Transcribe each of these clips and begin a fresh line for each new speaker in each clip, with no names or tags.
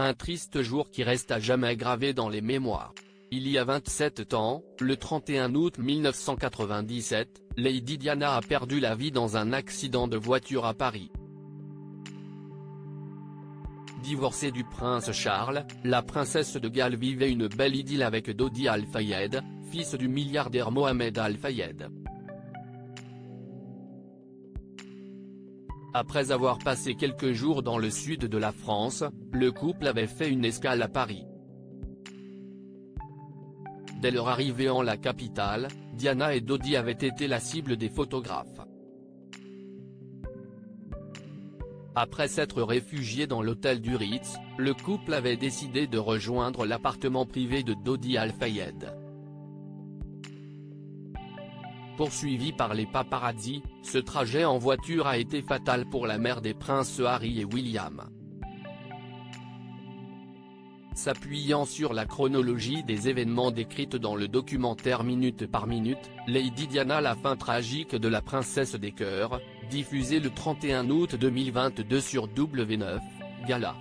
Un triste jour qui reste à jamais gravé dans les mémoires. Il y a 27 ans, le 31 août 1997, Lady Diana a perdu la vie dans un accident de voiture à Paris. Divorcée du prince Charles, la princesse de Galles vivait une belle idylle avec Dodi Al Fayed, fils du milliardaire Mohamed Al Fayed. Après avoir passé quelques jours dans le sud de la France, le couple avait fait une escale à Paris. Dès leur arrivée en la capitale, Diana et Dodi avaient été la cible des photographes. Après s'être réfugiés dans l'hôtel du Ritz, le couple avait décidé de rejoindre l'appartement privé de Dodi Al Fayed. Poursuivi par les paparazzis, ce trajet en voiture a été fatal pour la mère des princes Harry et William. S'appuyant sur la chronologie des événements décrite dans le documentaire Minute par Minute, Lady Diana, la fin tragique de la princesse des cœurs, diffusé le 31 août 2022 sur W9, Gala.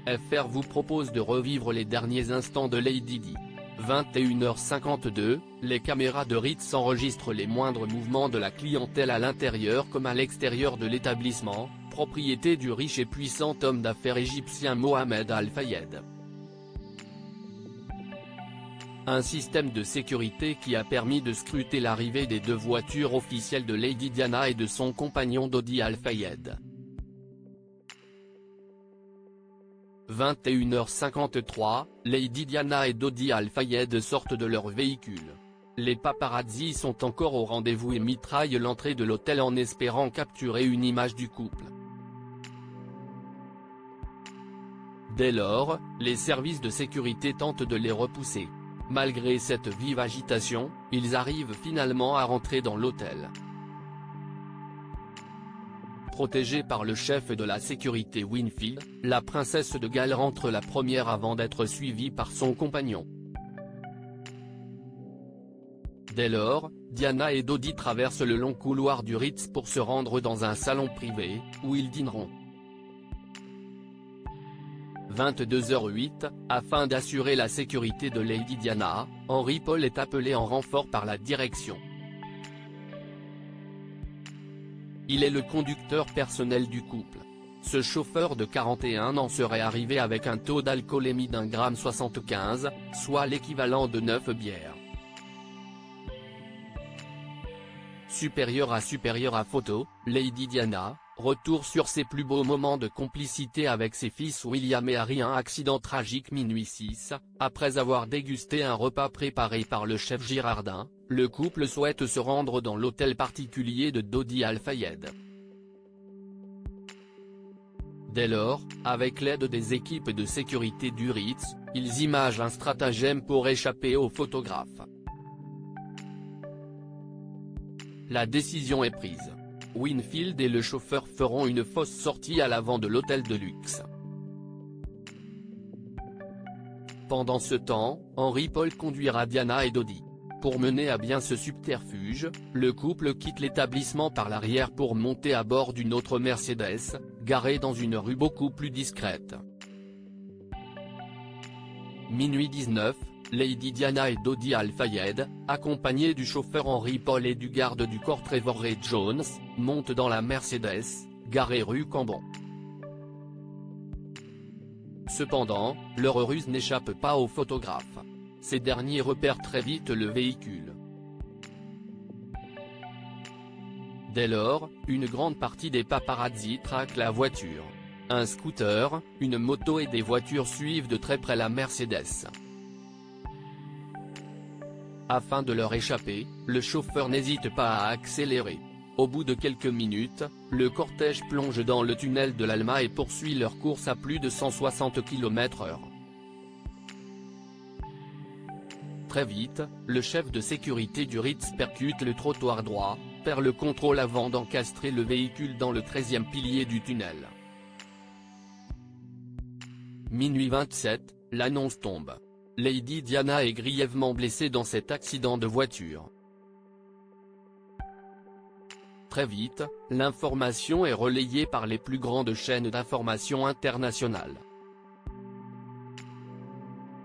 FR vous propose de revivre les derniers instants de Lady Di. 21h52, les caméras de Ritz enregistrent les moindres mouvements de la clientèle à l'intérieur comme à l'extérieur de l'établissement, propriété du riche et puissant homme d'affaires égyptien Mohamed Al Fayed. Un système de sécurité qui a permis de scruter l'arrivée des deux voitures officielles de Lady Diana et de son compagnon Dodi Al Fayed. 21h53, Lady Diana et Dodi Al Fayed sortent de leur véhicule. Les paparazzis sont encore au rendez-vous et mitraillent l'entrée de l'hôtel en espérant capturer une image du couple. Dès lors, les services de sécurité tentent de les repousser. Malgré cette vive agitation, ils arrivent finalement à rentrer dans l'hôtel. Protégée par le chef de la sécurité Winfield, la princesse de Galles rentre la première avant d'être suivie par son compagnon. Dès lors, Diana et Dodi traversent le long couloir du Ritz pour se rendre dans un salon privé, où ils dîneront. 22h08, afin d'assurer la sécurité de Lady Diana, Henry Paul est appelé en renfort par la direction. Il est le conducteur personnel du couple. Ce chauffeur de 41 ans serait arrivé avec un taux d'alcoolémie d'1,75 g, soit l'équivalent de 9 bières. Supérieur à photo, Lady Diana, retour sur ses plus beaux moments de complicité avec ses fils William et Harry. Un accident tragique minuit 6, après avoir dégusté un repas préparé par le chef Girardin, le couple souhaite se rendre dans l'hôtel particulier de Dodi Al Fayed. Dès lors, avec l'aide des équipes de sécurité du Ritz, ils imagent un stratagème pour échapper aux photographes. La décision est prise. Winfield et le chauffeur feront une fausse sortie à l'avant de l'hôtel de luxe. Pendant ce temps, Henry Paul conduira Diana et Dodi. Pour mener à bien ce subterfuge, le couple quitte l'établissement par l'arrière pour monter à bord d'une autre Mercedes, garée dans une rue beaucoup plus discrète. Minuit 19, Lady Diana et Dodi Al Fayed, accompagnés du chauffeur Henry Paul et du garde du corps Trevor Ray Jones, montent dans la Mercedes, garée rue Cambon. Cependant, leur ruse n'échappe pas aux photographes. Ces derniers repèrent très vite le véhicule. Dès lors, une grande partie des paparazzis traquent la voiture. Un scooter, une moto et des voitures suivent de très près la Mercedes. Afin de leur échapper, le chauffeur n'hésite pas à accélérer. Au bout de quelques minutes, le cortège plonge dans le tunnel de l'Alma et poursuit leur course à plus de 160 km/h. Très vite, le chef de sécurité du Ritz percute le trottoir droit, perd le contrôle avant d'encastrer le véhicule dans le 13e pilier du tunnel. Minuit 27, l'annonce tombe. Lady Diana est grièvement blessée dans cet accident de voiture. Très vite, l'information est relayée par les plus grandes chaînes d'information internationales.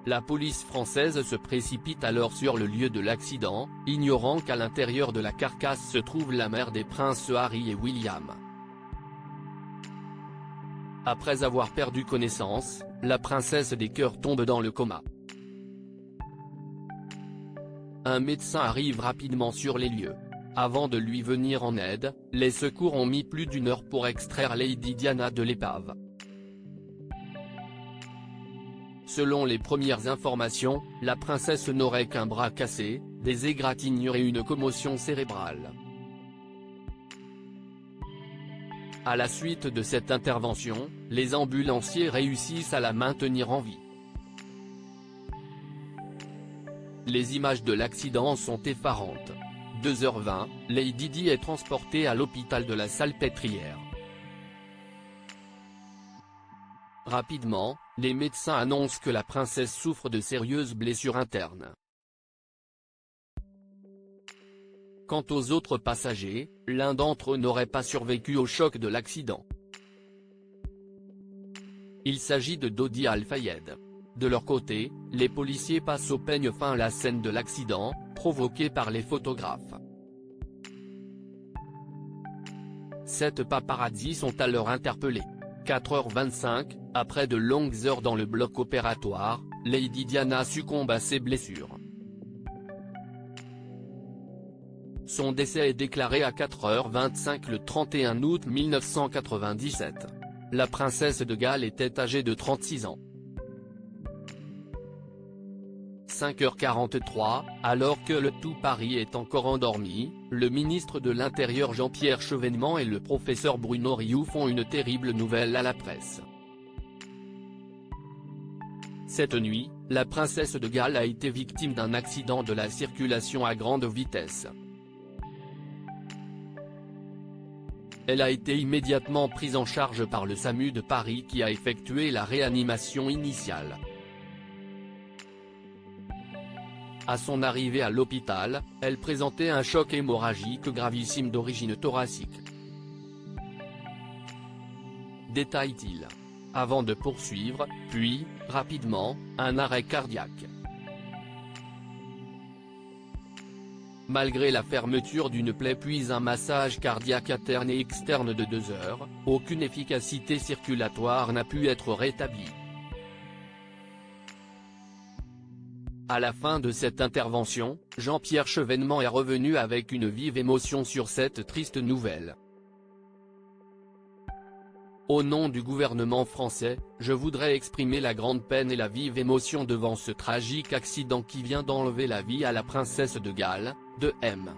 La police française se précipite alors sur le lieu de l'accident, ignorant qu'à l'intérieur de la carcasse se trouve la mère des princes Harry et William. Après avoir perdu connaissance, la princesse des cœurs tombe dans le coma. Un médecin arrive rapidement sur les lieux. Avant de lui venir en aide, les secours ont mis plus d'1 heure pour extraire Lady Diana de l'épave. Selon les premières informations, la princesse n'aurait qu'un bras cassé, des égratignures et une commotion cérébrale. À la suite de cette intervention, les ambulanciers réussissent à la maintenir en vie. Les images de l'accident sont effarantes. 2h20, Lady Di est transportée à l'hôpital de la Salpêtrière. Rapidement, les médecins annoncent que la princesse souffre de sérieuses blessures internes. Quant aux autres passagers, l'un d'entre eux n'aurait pas survécu au choc de l'accident. Il s'agit de Dodi Al-Fayed. De leur côté, les policiers passent au peigne fin la scène de l'accident, provoqué par les photographes. 7 paparazzis sont alors interpellés. 4h25, après de longues heures dans le bloc opératoire, Lady Diana succombe à ses blessures. Son décès est déclaré à 4h25 le 31 août 1997. La princesse de Galles était âgée de 36 ans. 5h43, alors que le tout Paris est encore endormi, le ministre de l'Intérieur Jean-Pierre Chevènement et le professeur Bruno Rioux font une terrible nouvelle à la presse. Cette nuit, la princesse de Galles a été victime d'un accident de la circulation à grande vitesse. Elle a été immédiatement prise en charge par le SAMU de Paris qui a effectué la réanimation initiale. À son arrivée à l'hôpital, elle présentait un choc hémorragique gravissime d'origine thoracique. Détaille-t-il. Avant de poursuivre, puis, rapidement, un arrêt cardiaque. Malgré la fermeture d'une plaie puis un massage cardiaque interne et externe de 2 heures, aucune efficacité circulatoire n'a pu être rétablie. À la fin de cette intervention, Jean-Pierre Chevènement est revenu avec une vive émotion sur cette triste nouvelle. Au nom du gouvernement français, je voudrais exprimer la grande peine et la vive émotion devant ce tragique accident qui vient d'enlever la vie à la princesse de Galles, de M.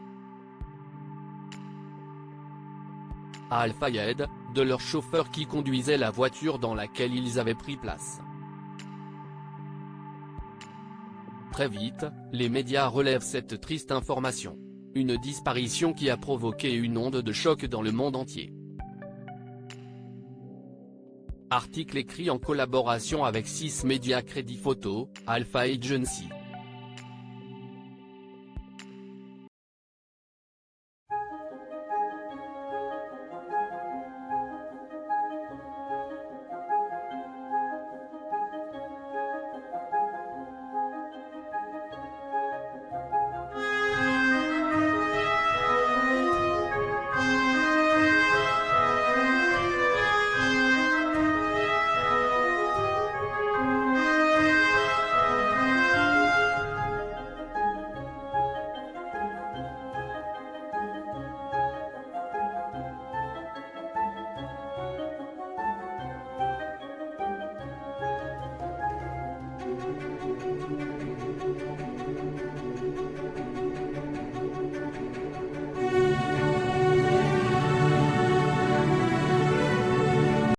Al-Fayed, de leur chauffeur qui conduisait la voiture dans laquelle ils avaient pris place. Très vite, les médias relèvent cette triste information. Une disparition qui a provoqué une onde de choc dans le monde entier. Article écrit en collaboration avec 6 médias Crédit Photo, Alpha Agency.